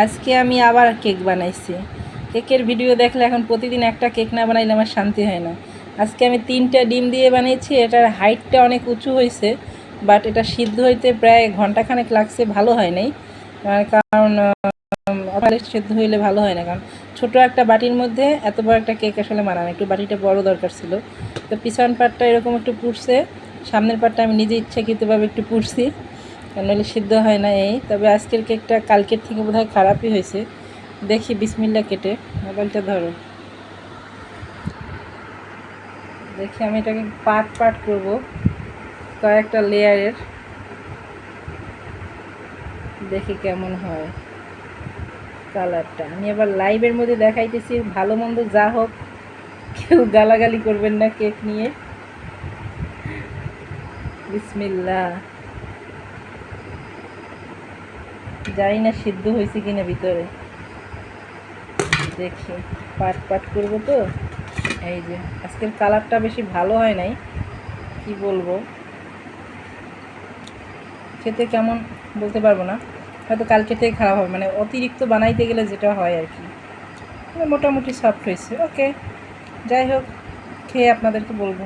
আজকে আমি আবার কেক বানাইছি। কেকের ভিডিও দেখলে এখন প্রতিদিন একটা কেক না বানাইলে আমার শান্তি হয় না। আজকে আমি 3টা ডিম দিয়ে বানিয়েছি। এটার হাইটটা অনেক উঁচু হয়েছে, বাট এটা সিদ্ধ হইতে প্রায় ঘন্টাখানেক লাগছে, ভালো হয় নাই। কারণ সিদ্ধ হইলে ভালো হয় না, কারণ ছোট একটা বাটির মধ্যে এত বড় একটা কেক আসলে মানানো, একটু বাটিটা বড় দরকার ছিল। তো পিছন পাটটা এরকম একটু পুড়ছে, সামনের পাটটা আমি নিজে ইচ্ছাকৃতভাবে একটু পুড়ছি, নইলে সিদ্ধ হয় না। এই তবে আজকের কেকটা কালকের থেকে বোধহয় খারাপই হয়েছে। দেখি বিসমিল্লা কেটে, মোবাইলটা ধরো, দেখি আমি এটাকে পাট পাট করবো কয়েকটা লেয়ারের, দেখি কেমন হয় কালারটা। আমি আবার লাইভের মধ্যে দেখাইতেছি, ভালো মন্দ যা হোক কেউ গালাগালি করবেন না কেক নিয়ে। বিসমিল্লা, জানি না সিদ্ধ হয়েছে কিনা ভিতরে, দেখি পাট পাট করবো তো। এই যে আজকের কালারটা বেশি ভালো হয় নাই, কি বলবো, খেতে কেমন বলতে পারবো না, হয়তো কালকে থেকে খারাপ হবে, মানে অতিরিক্ত বানাইতে গেলে যেটা হয় আর কি। মোটামুটি সফট হয়েছে, ওকে, যাই হোক খেয়ে আপনাদেরকে বলবো।